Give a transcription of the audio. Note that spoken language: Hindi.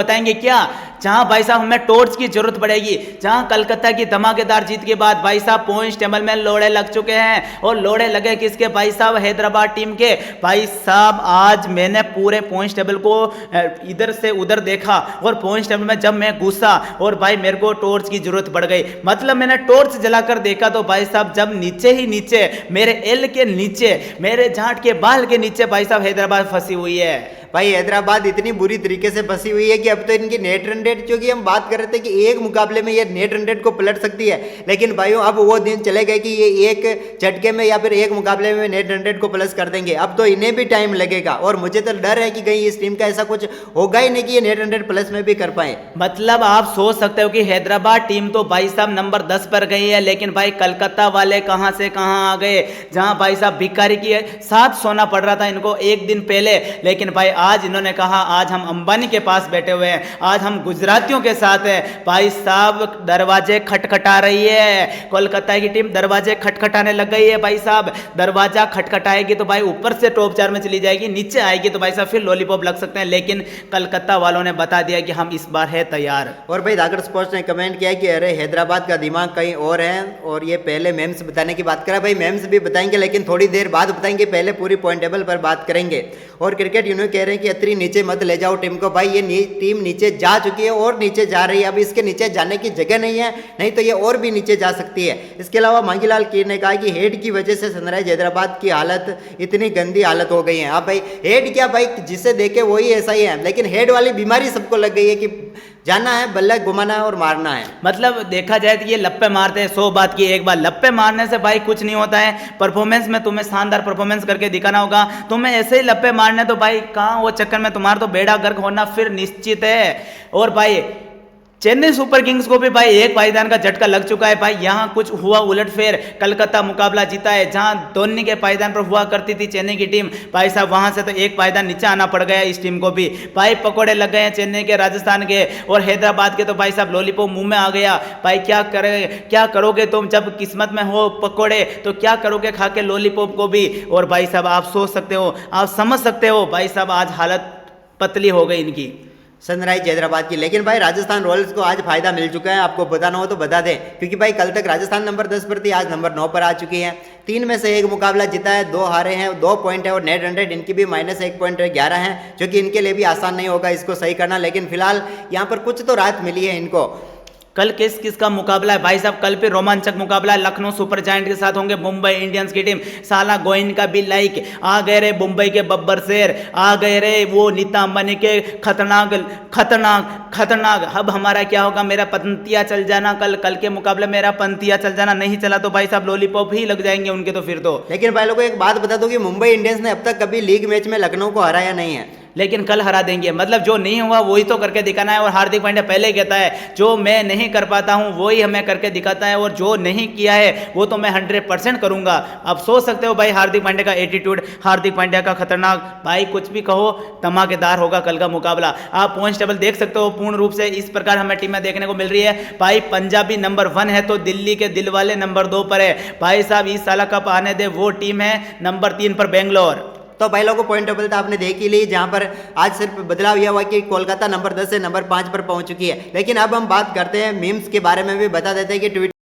बताएंगे क्या, जहां भाई साहब हमें टॉर्च की जरूरत पड़ेगी, जहां कलकत्ता की धमाकेदार जीत के बाद भाई साहब पॉइंट्स टेबल में लोड़े लग चुके हैं। और लोड़े लगे किसके भाई साहब, हैदराबाद टीम के। भाई साहब आज मैंने पूरे पॉइंट्स टेबल को इधर से उधर देखा और पॉइंट्स टेबल में जब मैं घुसा और भाई मेरे को टॉर्च की जरूरत पड़ गई। मतलब मैंने टॉर्च जलाकर देखा तो भाई साहब जब नीचे ही नीचे मेरे एल के नीचे, मेरे जाट के बाल के नीचे भाई साहब हैदराबाद फंसी हुई है। भाई हैदराबाद इतनी बुरी तरीके से फंसी हुई है कि अब तो इनकी नेट रन रेट, क्योंकि हम बात कर रहे थे कि एक मुकाबले में ये नेट रन रेट को पलट सकती है, लेकिन भाइयों अब वो दिन चले गए कि ये एक झटके में या फिर एक मुकाबले में नेट रन रेट को प्लस कर देंगे। अब तो इन्हें भी टाइम लगेगा और मुझे तो डर है कि कहीं इस टीम का ऐसा कुछ होगा ही नहीं कि ये नेट रन रेट प्लस में भी कर पाए। मतलब आप सोच सकते हो कि हैदराबाद टीम तो भाई साहब नंबर 10 पर गई है, लेकिन भाई कलकत्ता वाले कहां से कहां आ गए, जहां भाई साहब भिखारी की साथ सोना पड़ रहा था इनको एक दिन पहले, लेकिन भाई आज इन्होंने कहा आज हम अंबानी के पास बैठे हुए हैं, आज हम गुजरातियों के साथ हैं। भाई साहब दरवाजे खटखटा रही है, कोलकाता की टीम दरवाजे खटखटाने लग गई है। भाई साहब दरवाजा खटखटाएगी तो भाई ऊपर से टॉप 4 में चली जाएगी, नीचे आएगी तो भाई साहब फिर लॉलीपॉप लग सकते हैं, लेकिन कलकत्ता वालों ने बता दिया कि हम इस बार है तैयार। और भाई धाकड़ स्पोर्ट्स ने कमेंट किया कि अरे हैदराबाद का दिमाग कहीं और है, और ये पहले मेम्स बताने की बात करा। भाई मेम्स भी बताएंगे लेकिन थोड़ी देर बाद बताएंगे, पहले पूरी पॉइंट टेबल पर बात करेंगे। और क्रिकेट यूनियन कह रहे हैं कि इतनी नीचे मत ले जाओ टीम को। भाई ये टीम नीचे जा चुकी है और नीचे जा रही है, अब इसके नीचे जाने की जगह नहीं है, नहीं तो ये और भी नीचे जा सकती है। इसके अलावा मांगीलाल कीर ने कहा कि हेड की वजह से सनराइज हैदराबाद की हालत इतनी गंदी हालत हो गई है। अब भाई हेड क्या, भाई जिसे देखे वही ऐसा ही है, लेकिन हेड वाली बीमारी सबको लग गई है कि जाना है, बल्ला घुमाना है और मारना है। मतलब देखा जाए तो ये लप्पे मारते हैं, 100 बात की एक बार, लप्पे मारने से भाई कुछ नहीं होता है। परफॉर्मेंस में तुम्हें शानदार परफॉर्मेंस करके दिखाना होगा, तुम्हें ऐसे ही लप्पे मारने तो भाई कहाँ वो चक्कर में तुम्हारा तो बेड़ा गर्क होना फिर निश्चित है। और भाई चेन्नई सुपर किंग्स को भी भाई एक पायदान का झटका लग चुका है। भाई यहाँ कुछ हुआ उलटफेर, कलकत्ता मुकाबला जीता है, जहां धोनी के पायदान पर हुआ करती थी चेन्नई की टीम, भाई साहब वहां से तो एक पायदान नीचे आना पड़ गया इस टीम को भी। भाई पकोड़े लग गए हैं चेन्नई के, राजस्थान के और हैदराबाद के, तो भाई साहब लॉलीपॉप मुंह में आ गया। भाई क्या करोगे तुम, जब किस्मत में हो पकोड़े तो क्या करोगे खा के लॉलीपॉप को भी। और भाई साहब आप सोच सकते हो, आप समझ सकते हो भाई साहब आज हालत पतली हो गई इनकी सनराइज हैदराबाद की। लेकिन भाई राजस्थान रॉयल्स को आज फायदा मिल चुका है, आपको बताना हो तो बता दें, क्योंकि भाई कल तक राजस्थान नंबर 10 पर थी, आज नंबर 9 पर आ चुकी है। 3 में से 1 मुकाबला जीता है, 2 हारे हैं, 2 पॉइंट है और नेट रन रेट इनकी भी -1 पॉइंट 11 है, जो कि इनके लिए भी आसान नहीं होगा इसको सही करना। लेकिन फिलहाल यहाँ पर कुछ तो राहत मिली है इनको। कल किसका मुकाबला है भाई साहब, कल पे रोमांचक मुकाबला है, लखनऊ सुपर जायंट के साथ होंगे मुंबई इंडियंस की टीम। साला गोइन का भी लाइक आ गए रे, मुंबई के बब्बर शेर आ गए रे, वो नीता अंबानी के खतरनाक खतरनाक खतरनाक। अब हमारा क्या होगा, मेरा पंतिया चल जाना, कल के मुकाबले मेरा पंतिया चल जाना, नहीं चला तो भाई साहब लॉलीपॉप ही लग जाएंगे उनके तो फिर तो। लेकिन भाई लोगों को एक बात बता दो कि मुंबई इंडियंस ने अब तक कभी लीग मैच में लखनऊ को हराया नहीं है, लेकिन कल हरा देंगे। मतलब जो नहीं हुआ वही तो करके दिखाना है। और हार्दिक पांड्या पहले ही कहता है जो मैं नहीं कर पाता हूं वही हमें करके दिखाता है, और जो नहीं किया है वो तो मैं 100% करूंगा। अब सोच सकते हो भाई हार्दिक पांड्या का एटीट्यूड, हार्दिक पांड्या का खतरनाक, भाई कुछ भी कहो धमाकेदार होगा कल का मुकाबला। आप पॉइंट्स टेबल देख सकते हो पूर्ण रूप से इस प्रकार हमें टीमें देखने को मिल रही है। भाई पंजाबी नंबर 1 है तो दिल्ली के दिल वाले नंबर 2 पर है। भाई साहब इस साल कप आने दे वो टीम है नंबर 3 पर बेंगलोर। तो भाई लोगों पॉइंट टेबल तो आपने देख ही ली, जहां पर आज सिर्फ बदलाव यह हुआ कि कोलकाता नंबर 10 से नंबर 5 पर पहुंच चुकी है। लेकिन अब हम बात करते हैं मीम्स के बारे में भी बता देते हैं कि ट्विटर